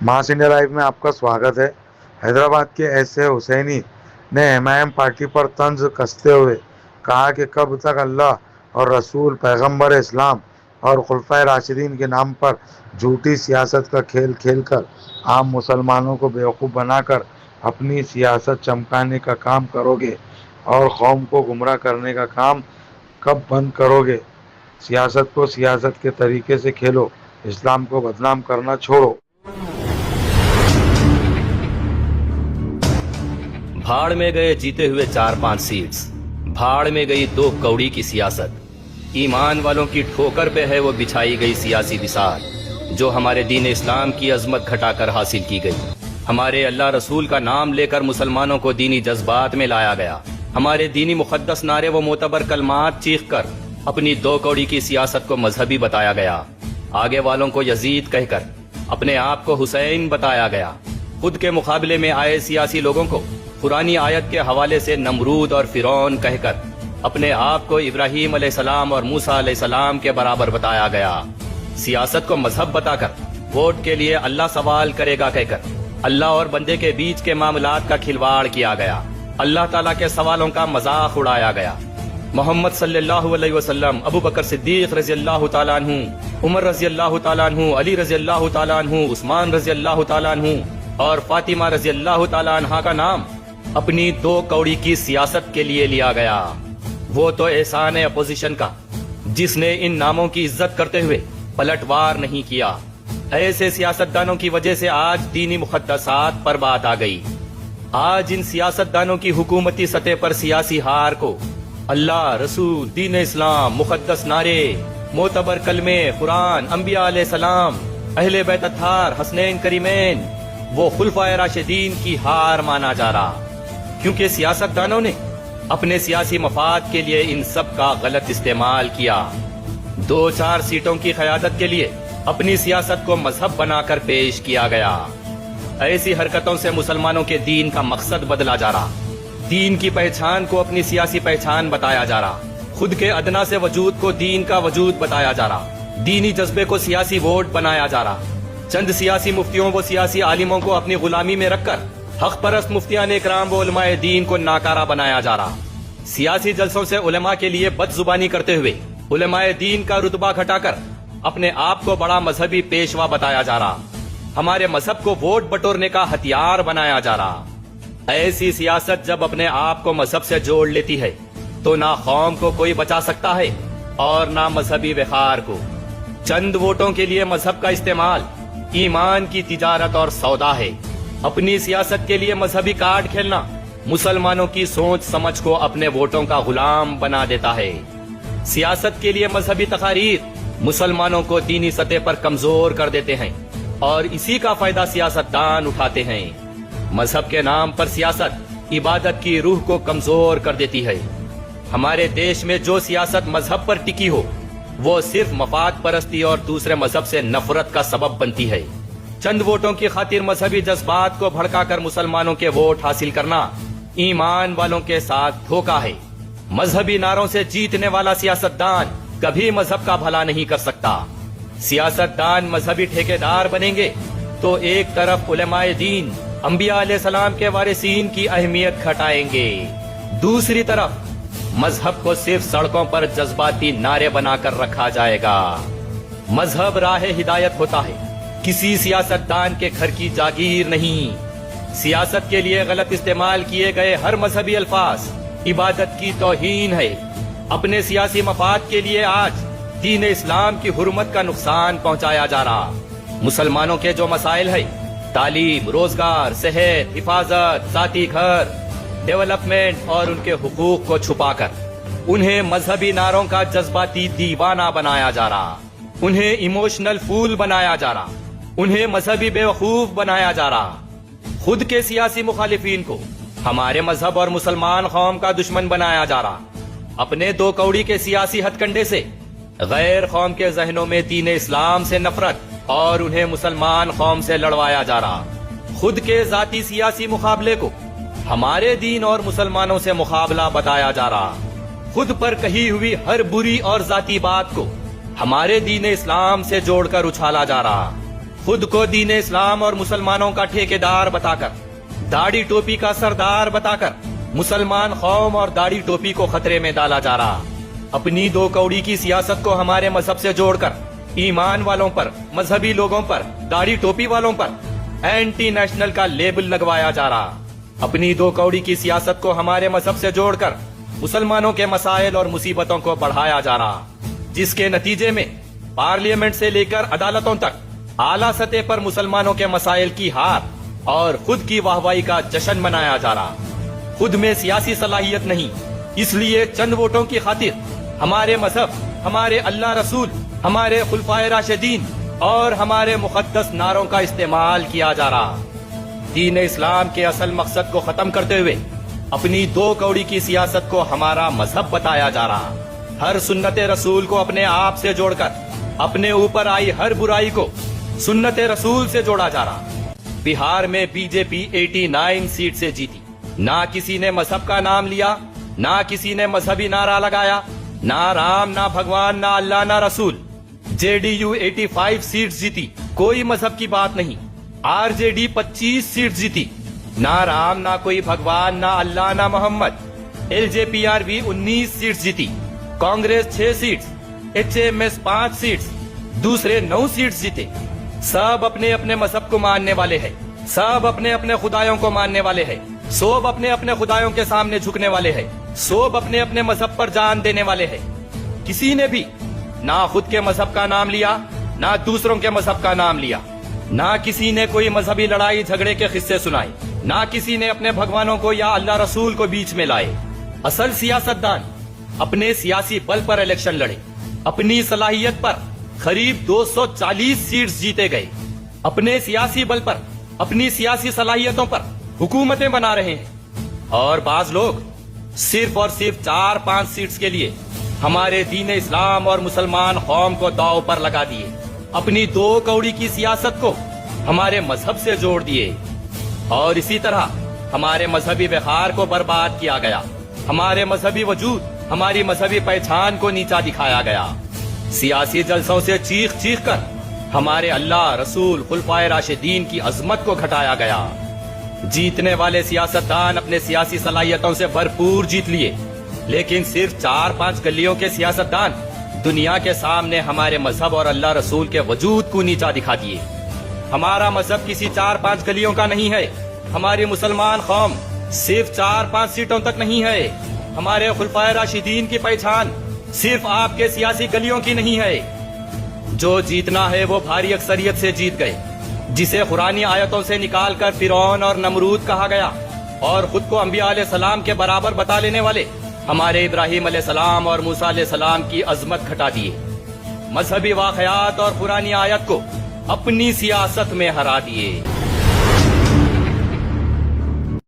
मास India live में आपका स्वागत है। हैदराबाद के एस.ए. हुसैनी ने एमआईएम पार्टी पर तंज कसते हुए कहा कि कब तक अल्लाह और रसूल, पैगंबर इस्लाम और खुलफाए राशिदीन के नाम पर झूठी सियासत का खेल खेल कर आम मुसलमानों को बेवकूफ़ बनाकर अपनी सियासत चमकाने का काम करोगे और कौम को गुमराह करने का काम कब बंद करोगे। सियासत को सियासत के तरीके से खेलो, इस्लाम को बदनाम करना छोड़ो। भाड़ में गए जीते हुए 4-5 सीट्स, भाड़ में गई 2 कौड़ी की सियासत। ईमान वालों की ठोकर पे है वो बिछाई गई सियासी बिसार, जो हमारे दीन इस्लाम की अजमत घटाकर हासिल की गई। हमारे अल्लाह रसूल का नाम लेकर मुसलमानों को दीनी जज्बात में लाया गया। हमारे दीनी मुकद्दस नारे व मोतबर कलमात चीख कर अपनी 2 कौड़ी की सियासत को मजहबी बताया गया। आगे वालों को यजीद कहकर अपने आप को हुसैन बताया गया। खुद के मुकाबले में आए सियासी लोगों को कुरानी आयत के हवाले से नमरूद और फिरौन कहकर अपने आप को इब्राहीम अलैहिस्सलाम और मूसा अलैहिस्सलाम के बराबर बताया गया। सियासत को मजहब बताकर वोट के लिए अल्लाह सवाल करेगा कहकर अल्लाह और बंदे के बीच के मामलात का खिलवाड़ किया गया। अल्लाह ताला के सवालों का मजाक उड़ाया गया। मोहम्मद सल्लल्लाहु अलैहि वसल्लम, अबू बकर सिद्दीक रज़ी अल्लाह तआला अन्हु, उमर रज़ी अल्लाह तआला अन्हु, अली रज़ी अल्लाह तआला अन्हु, उस्मान रज़ी अल्लाह तआला अन्हु और फातिमा रज़ी अल्लाह तआला अन्हा का नाम अपनी 2 कौड़ी की सियासत के लिए लिया गया। वो तो एहसान है अपोजिशन का, जिसने इन नामों की इज्जत करते हुए पलटवार नहीं किया। ऐसे सियासतदानों की वजह से आज दीनी मुकद्दसात पर बात आ गई। आज इन सियासतदानों की हुकूमती सतह पर सियासी हार को अल्लाह, रसूल, दीन इस्लाम, मुकद्दस नारे, मोतबर कलमे, कुरान, अंबिया अलैहिस्सलाम, अहले बैत अत्हार, हसनैन करीमैन, वो खुलफाए राशिदीन की हार माना जा रहा, क्योंकि सियासतदानों ने अपने सियासी मफाद के लिए इन सब का गलत इस्तेमाल किया। 2-4 सीटों की क़यादत के लिए अपनी सियासत को मजहब बनाकर पेश किया गया। ऐसी हरकतों से मुसलमानों के दीन का मकसद बदला जा रहा, दीन की पहचान को अपनी सियासी पहचान बताया जा रहा, खुद के अदना से वजूद को दीन का वजूद बताया जा रहा, दीनी जज्बे को सियासी वोट बनाया जा रहा। चंद सियासी मुफ्तियों व सियासी आलिमों को अपनी गुलामी में रखकर हक परस्त मुफ्तियान इकराम व उलमाए दीन को नाकारा बनाया जा रहा। सियासी जलसों से उलमा के लिए बदजुबानी करते हुए उलमाए दीन का रुतबा घटाकर अपने आप को बड़ा मजहबी पेशवा बताया जा रहा। हमारे मजहब को वोट बटोरने का हथियार बनाया जा रहा। ऐसी सियासत जब अपने आप को मजहब से जोड़ लेती है तो ना कौम को कोई बचा सकता है और ना मजहबी वखार को। चंद वोटों के लिए मजहब का इस्तेमाल ईमान की तिजारत और सौदा है। अपनी सियासत के लिए मजहबी कार्ड खेलना मुसलमानों की सोच समझ को अपने वोटों का गुलाम बना देता है। सियासत के लिए मजहबी तकारीर मुसलमानों को दीनी सतह पर कमजोर कर देते हैं और इसी का फायदा सियासतदान उठाते हैं। मजहब के नाम पर सियासत इबादत की रूह को कमजोर कर देती है। हमारे देश में जो सियासत मजहब पर टिकी हो वो सिर्फ मफाद परस्ती और दूसरे मजहब से नफरत का सबब बनती है। चंद वोटों की खातिर मजहबी जज्बात को भड़काकर मुसलमानों के वोट हासिल करना ईमान वालों के साथ धोखा है। मजहबी नारों से जीतने वाला सियासतदान कभी मजहब का भला नहीं कर सकता। सियासतदान मजहबी ठेकेदार बनेंगे तो एक तरफ उलमाए दीन, अंबिया अलैहिस्सलाम के वारिसीन की अहमियत घटाएंगे, दूसरी तरफ मजहब को सिर्फ सड़कों पर जज्बाती नारे बनाकर रखा जाएगा। मजहब राह हिदायत होता है, किसी सियासतदान के घर की जागीर नहीं। सियासत के लिए गलत इस्तेमाल किए गए हर मजहबी अल्फाज इबादत की तौहीन है। अपने सियासी मफाद के लिए आज दीन इस्लाम की हुर्मत का नुकसान पहुंचाया जा रहा। मुसलमानों के जो मसाइल है, तालीम, रोजगार, सेहत, हिफाजत, जाती घर, डेवलपमेंट और उनके हुकूक को छुपाकर उन्हें मजहबी नारों का जज्बाती दीवाना बनाया जा रहा, उन्हें इमोशनल फूल बनाया जा रहा, उन्हें मजहबी बेवकूफ बनाया जा रहा। खुद के सियासी मुखालिफिन को हमारे मजहब और मुसलमान कौम का दुश्मन बनाया जा रहा। अपने 2 कौड़ी के सियासी हथकंडे से गैर कौम के जहनों में दीन इस्लाम से नफरत और उन्हें मुसलमान कौम से लड़वाया जा रहा। खुद के जाती सियासी मुकाबले को हमारे दीन और मुसलमानों से मुकाबला बताया जा रहा। खुद पर कही हुई हर बुरी और जाती बात को हमारे दीन इस्लाम से जोड़कर उछाला जा रहा। خود کو دین اسلام اور مسلمانوں کا ٹھیکیدار بتا کر، داڑھی ٹوپی کا سردار بتا کر مسلمان قوم اور داڑھی ٹوپی کو خطرے میں ڈالا جا رہا۔ اپنی دو کوڑی کی سیاست کو ہمارے مذہب سے جوڑ کر ایمان والوں پر، مذہبی لوگوں پر، داڑھی ٹوپی والوں پر اینٹی نیشنل کا لیبل لگوایا جا رہا۔ اپنی دو کوڑی کی سیاست کو ہمارے مذہب سے جوڑ کر مسلمانوں کے مسائل اور مصیبتوں کو بڑھایا جا رہا، جس کے نتیجے میں پارلیمنٹ سے لے کر عدالتوں تک اعلیٰ سطح پر مسلمانوں کے مسائل کی ہار اور خود کی واہواہی کا جشن منایا جا رہا۔ خود میں سیاسی صلاحیت نہیں، اس لیے چند ووٹوں کی خاطر ہمارے مذہب، ہمارے اللہ رسول، ہمارے خلفائے راشدین اور ہمارے مقدس نعروں کا استعمال کیا جا رہا۔ دین اسلام کے اصل مقصد کو ختم کرتے ہوئے اپنی دو کوڑی کی سیاست کو ہمارا مذہب بتایا جا رہا۔ ہر سنت رسول کو اپنے آپ سے جوڑ کر اپنے اوپر آئی ہر برائی کو سنت رسول سے جوڑا جا رہا۔ بہار میں بی جے پی 89 سیٹ سے جیتی، نہ کسی نے مذہب کا نام لیا، نہ کسی نے مذہبی نعرہ لگایا، نہ رام، نہ بھگوان، نہ اللہ، نہ رسول۔ جے ڈی یو 85 سیٹ جیتی، کوئی مذہب کی بات نہیں۔ آر جے ڈی 25 سیٹ جیتی، نہ رام، نہ کوئی بھگوان، نہ اللہ، نہ محمد۔ ایل جے پی آر بھی 19 سیٹ جیتی، Congress 6 seats, H M S 5 seats, دوسرے 9 سیٹس جیتے۔ سب اپنے اپنے مذہب کو ماننے والے ہیں، سب اپنے اپنے خدایوں کو ماننے والے ہیں، سب اپنے اپنے خدایوں کے سامنے جھکنے والے ہیں، سب اپنے اپنے مذہب پر جان دینے والے ہیں۔ کسی نے بھی نہ خود کے مذہب کا نام لیا، نہ دوسروں کے مذہب کا نام لیا، نہ کسی نے کوئی مذہبی لڑائی جھگڑے کے قصے سنائے، نہ کسی نے اپنے بھگوانوں کو یا اللہ رسول کو بیچ میں لائے۔ اصل سیاستدان اپنے سیاسی بل پر الیکشن لڑے، اپنی صلاحیت پر قریب 240 سیٹس جیتے گئے، اپنے سیاسی بل پر، اپنی سیاسی صلاحیتوں پر حکومتیں بنا رہے ہیں، اور بعض لوگ صرف اور صرف 4-5 سیٹس کے لیے ہمارے دین اسلام اور مسلمان قوم کو داؤ پر لگا دیے، اپنی دو کوڑی کی سیاست کو ہمارے مذہب سے جوڑ دیے، اور اسی طرح ہمارے مذہبی وقار کو برباد کیا گیا، ہمارے مذہبی وجود، ہماری مذہبی پہچان کو نیچا دکھایا گیا۔ سیاسی جلسوں سے چیخ چیخ کر ہمارے اللہ، رسول، خلفائے راشدین کی عظمت کو گھٹایا گیا۔ جیتنے والے سیاستدان اپنے سیاسی صلاحیتوں سے بھرپور جیت لیے، لیکن صرف 4-5 گلیوں کے سیاستدان دنیا کے سامنے ہمارے مذہب اور اللہ رسول کے وجود کو نیچا دکھا دیے۔ ہمارا مذہب کسی 4-5 گلیوں کا نہیں ہے، ہماری مسلمان قوم صرف 4-5 سیٹوں تک نہیں ہے، ہمارے خلفائے راشدین کی پہچان صرف آپ کے سیاسی گلیوں کی نہیں ہے۔ جو جیتنا ہے وہ بھاری اکثریت سے جیت گئے، جسے قرآنی آیتوں سے نکال کر فرعون اور نمرود کہا گیا، اور خود کو انبیاء علیہ السلام کے برابر بتا لینے والے ہمارے ابراہیم علیہ السلام اور موسیٰ علیہ السلام کی عظمت گھٹا دیے، مذہبی واقعات اور قرآنی آیت کو اپنی سیاست میں ہرا دیے۔